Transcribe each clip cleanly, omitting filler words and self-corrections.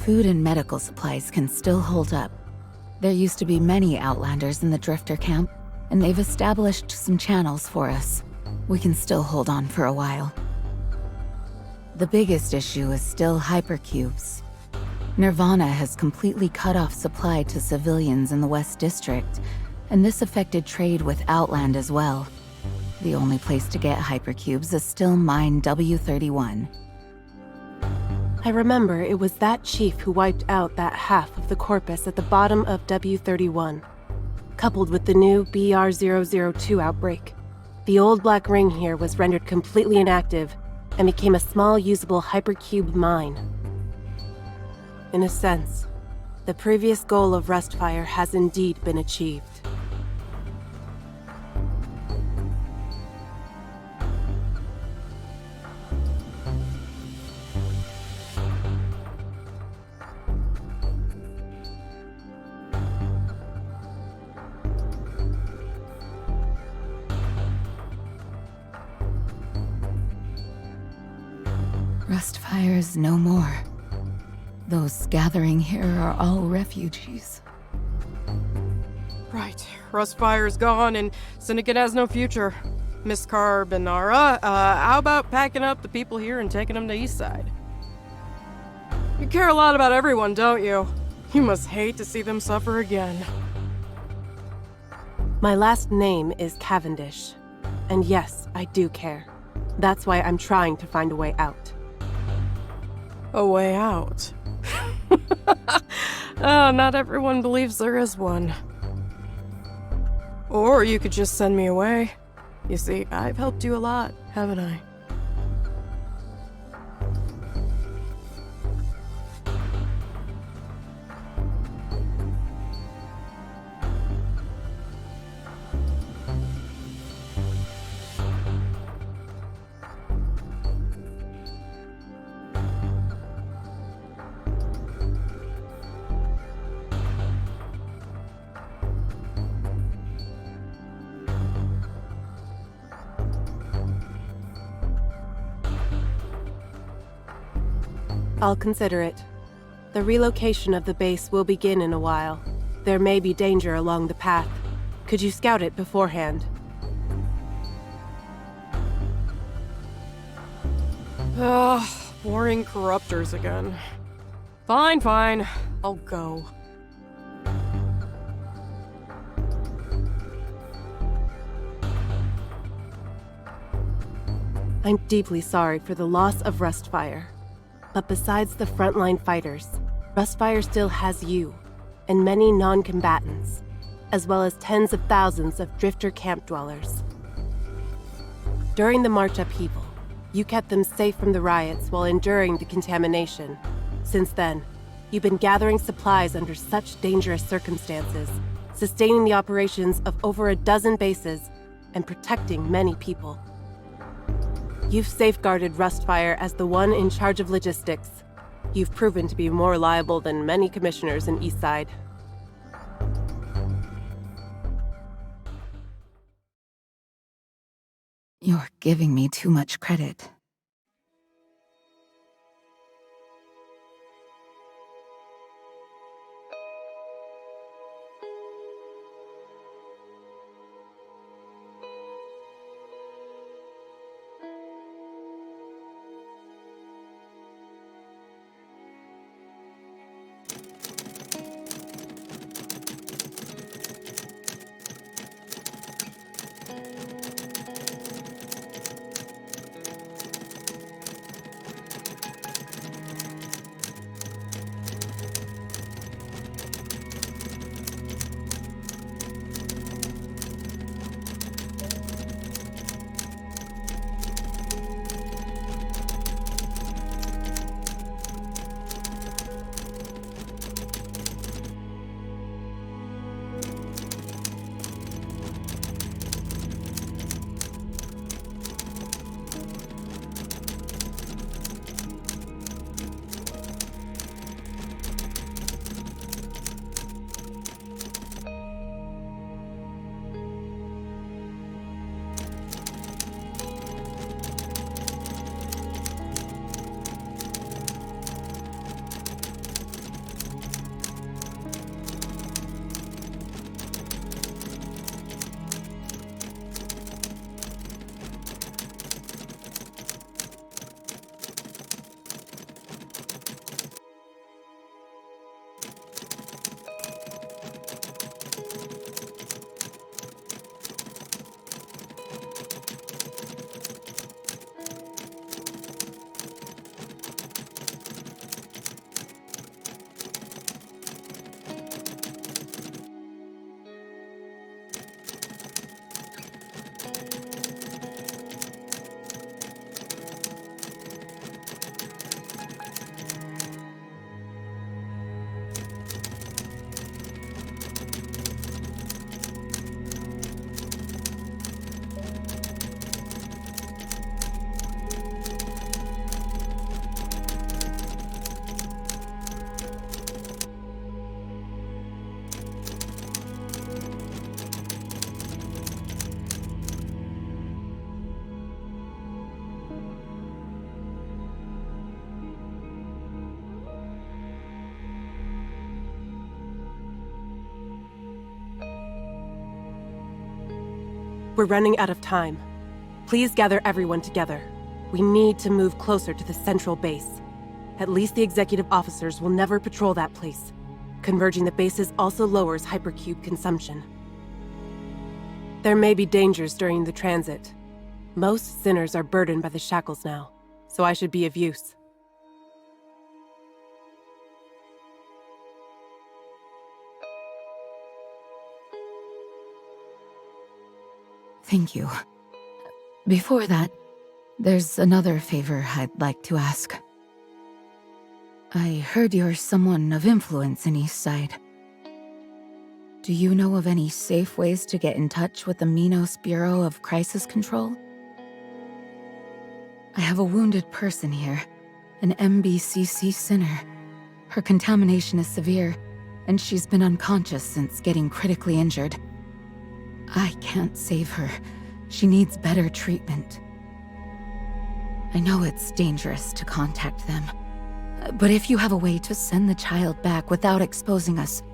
food and medical supplies can still hold up. There used to be many Outlanders in the Drifter camp, and they've established some channels for us. We can still hold on for a while. The biggest issue is still hypercubes. Nirvana has completely cut off supply to civilians in the West District, and this affected trade with Outland as well. The only place to get hypercubes is still Mine W31. I remember it was that chief who wiped out that half of the corpus at the bottom of W31. Coupled with the new BR002 outbreak, the old Black Ring here was rendered completely inactive and became a small usable hypercube mine. In a sense, the previous goal of Rustfire has indeed been achieved. Rustfire is no more. Those gathering here are all refugees. Right. Rustfire is gone and Syndicate has no future. Miss Carbonara, how about packing up the people here and taking them to Eastside? You care a lot about everyone, don't you? You must hate to see them suffer again. My last name is Cavendish. And yes, I do care. That's why I'm trying to find a way out. A way out? Oh, not everyone believes there is one. Or you could just send me away. You see, I've helped you a lot, haven't I? I'll consider it. The relocation of the base will begin in a while. There may be danger along the path. Could you scout it beforehand? Ugh, boring corruptors again. Fine, fine. I'll go. I'm deeply sorry for the loss of Rustfire. But besides the frontline fighters, Rustfire still has you, and many non-combatants, as well as tens of thousands of Drifter camp dwellers. During the March upheaval, you kept them safe from the riots while enduring the contamination. Since then, you've been gathering supplies under such dangerous circumstances, sustaining the operations of over a dozen bases, and protecting many people. You've safeguarded Rustfire as the one in charge of logistics. You've proven to be more reliable than many commissioners in Eastside. You're giving me too much credit. We're running out of time. Please gather everyone together. We need to move closer to the central base. At least the executive officers will never patrol that place. Converging the bases also lowers hypercube consumption. There may be dangers during the transit. Most sinners are burdened by the shackles now, so I should be of use. Thank you. Before that, there's another favor I'd like to ask. I heard you're someone of influence in Eastside. Do you know of any safe ways to get in touch with the Minos Bureau of Crisis Control? I have a wounded person here, an MBCC sinner. Her contamination is severe, and she's been unconscious since getting critically injured. I can't save her. She needs better treatment. I know it's dangerous to contact them, but if you have a way to send the child back without exposing us,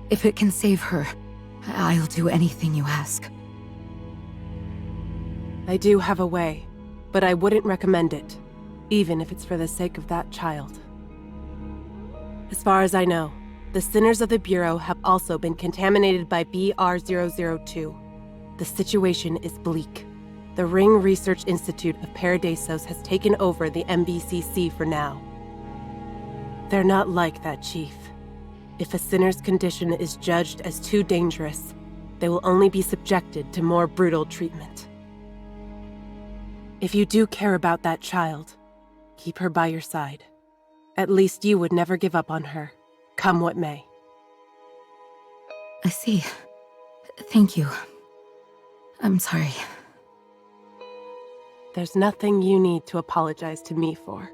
if it can save her, I'll do anything you ask. I do have a way, but I wouldn't recommend it, even if it's for the sake of that child. As far as I know, the sinners of the Bureau have also been contaminated by BR-002. The situation is bleak. The Ring Research Institute of Paradisos has taken over the MBCC for now. They're not like that, Chief. If a sinner's condition is judged as too dangerous, they will only be subjected to more brutal treatment. If you do care about that child, keep her by your side. At least you would never give up on her, come what may. I see. Thank you. I'm sorry. There's nothing you need to apologize to me for.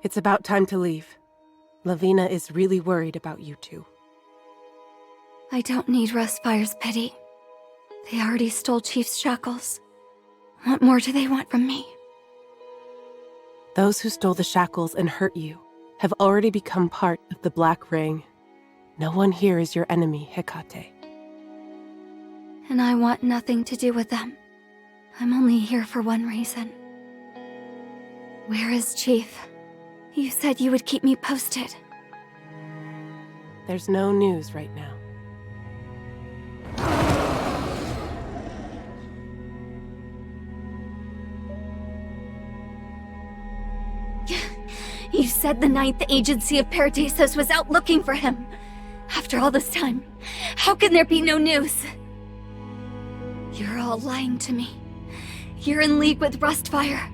It's about time to leave. Lavina is really worried about you two. I don't need Rustfire's pity. They already stole Chief's shackles. What more do they want from me? Those who stole the shackles and hurt you have already become part of the Black Ring. No one here is your enemy, Hecate. And I want nothing to do with them. I'm only here for one reason. Where is Chief? You said you would keep me posted. There's no news right now. You said the Ninth Agency of Paradisos was out looking for him. After all this time, how can there be no news? You're all lying to me. You're in league with Rustfire.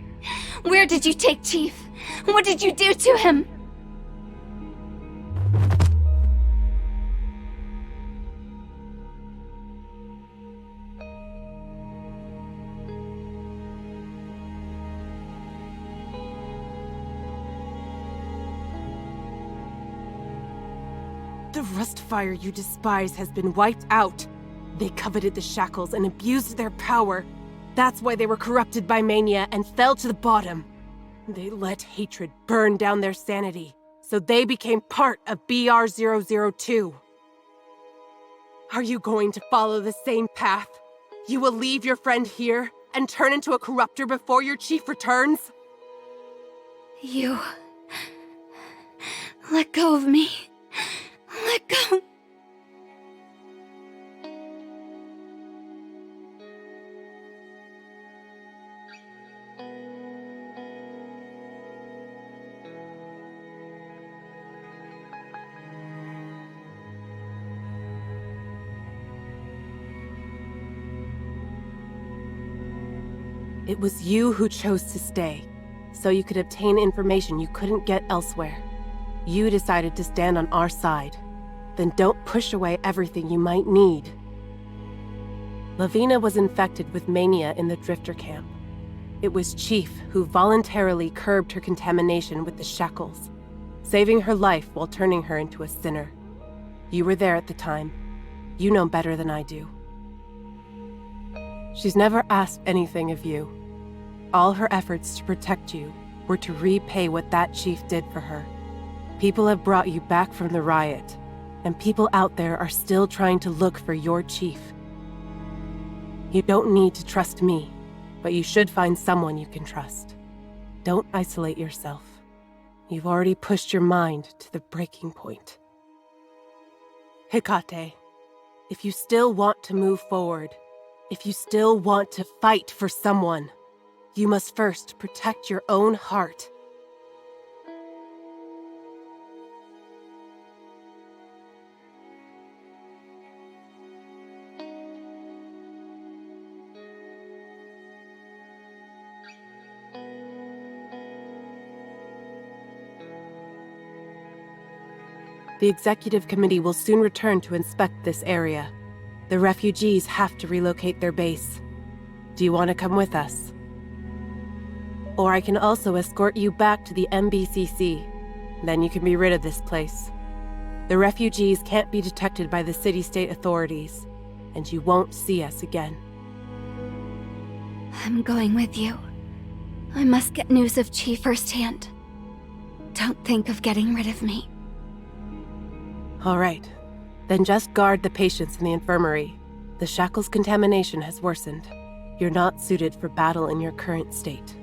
Where did you take Chief? What did you do to him? The Rustfire you despise has been wiped out. They coveted the shackles and abused their power. That's why they were corrupted by mania and fell to the bottom. They let hatred burn down their sanity, so they became part of BR-002. Are you going to follow the same path? You will leave your friend here and turn into a corruptor before your chief returns? You... let go of me. Let go. It was you who chose to stay, so you could obtain information you couldn't get elsewhere. You decided to stand on our side. Then don't push away everything you might need. Lavina was infected with mania in the Drifter camp. It was Chief who voluntarily curbed her contamination with the shackles, saving her life while turning her into a sinner. You were there at the time. You know better than I do. She's never asked anything of you. All her efforts to protect you were to repay what that chief did for her. People have brought you back from the riot, and people out there are still trying to look for your chief. You don't need to trust me, but you should find someone you can trust. Don't isolate yourself. You've already pushed your mind to the breaking point. Hecate, if you still want to move forward, if you still want to fight for someone, you must first protect your own heart. The executive committee will soon return to inspect this area. The refugees have to relocate their base. Do you want to come with us? Or I can also escort you back to the MBCC. Then you can be rid of this place. The refugees can't be detected by the city-state authorities, and you won't see us again. I'm going with you. I must get news of Chi firsthand. Don't think of getting rid of me. All right. Then just guard the patients in the infirmary. The shackle's contamination has worsened. You're not suited for battle in your current state.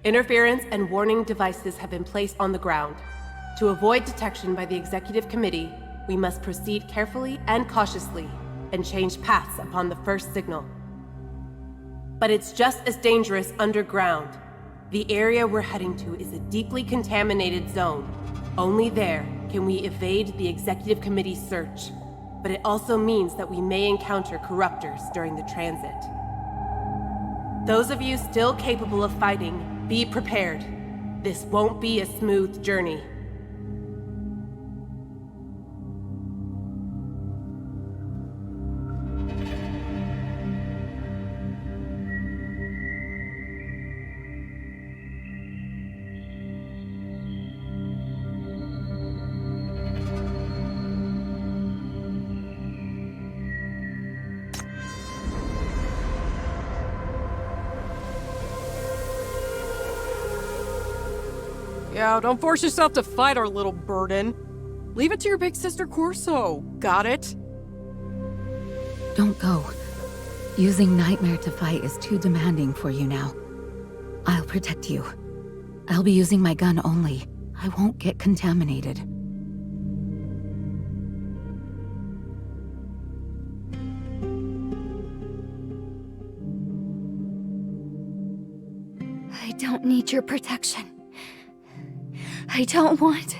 Interference and warning devices have been placed on the ground. To avoid detection by the executive committee, we must proceed carefully and cautiously, and change paths upon the first signal. But it's just as dangerous underground. The area we're heading to is a deeply contaminated zone. Only there can we evade the executive committee's search. But it also means that we may encounter corruptors during the transit. Those of you still capable of fighting, be prepared. This won't be a smooth journey. Yeah, don't force yourself to fight our little burden. Leave it to your big sister Corso. Got it? Don't go. Using Nightmare to fight is too demanding for you now. I'll protect you. I'll be using my gun only. I won't get contaminated. I don't need your protection. I don't want...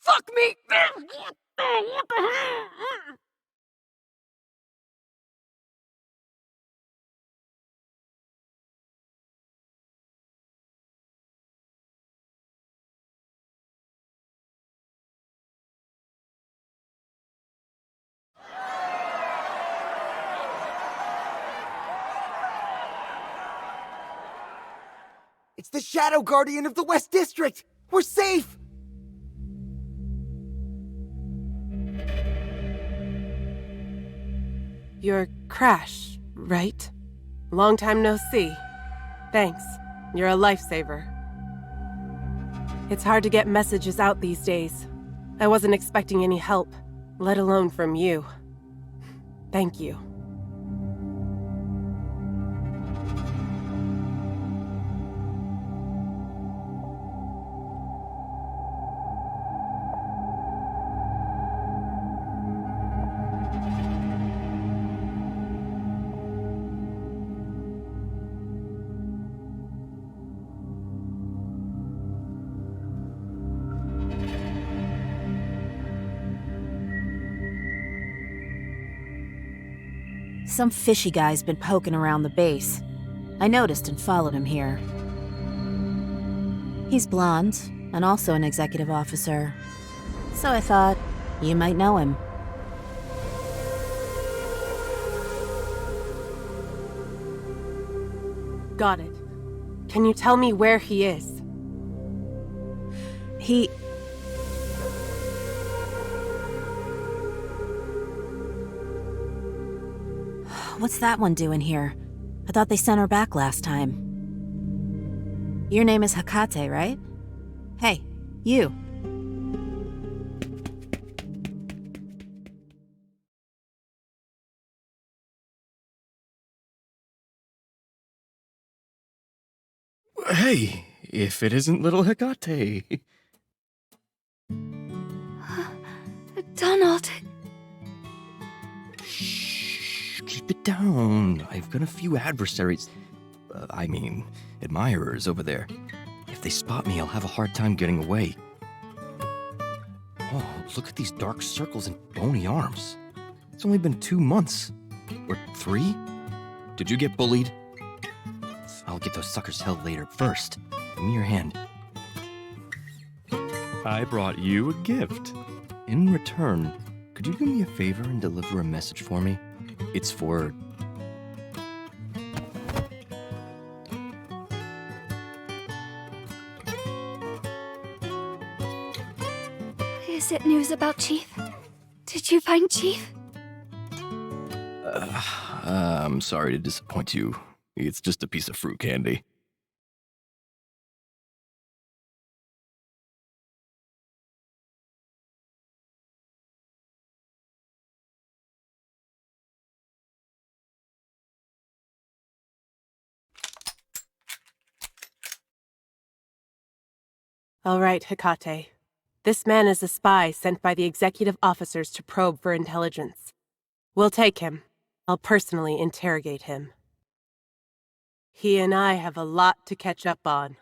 Fuck me! It's the Shadow Guardian of the West District! We're safe! You're Crash, right? Long time no see. Thanks. You're a lifesaver. It's hard to get messages out these days. I wasn't expecting any help, let alone from you. Thank you. Some fishy guy's been poking around the base. I noticed and followed him here. He's blonde, and also an executive officer. So I thought, you might know him. Got it. Can you tell me where he is? What's that one doing here? I thought they sent her back last time. Your name is Hecate, right? Hey, you. Hey, if it isn't little Hecate. Donald. Shh, keep it down. I've got a few adversaries. Admirers over there. If they spot me, I'll have a hard time getting away. Oh, look at these dark circles and bony arms. It's only been 2 months. Or 3? Did you get bullied? I'll get those suckers held later. First, give me your hand. I brought you a gift. In return, could you do me a favor and deliver a message for me? It's for... Is it news about Chief? Did you find Chief? I'm sorry to disappoint you. It's just a piece of fruit candy. All right, Hecate. This man is a spy sent by the executive officers to probe for intelligence. We'll take him. I'll personally interrogate him. He and I have a lot to catch up on.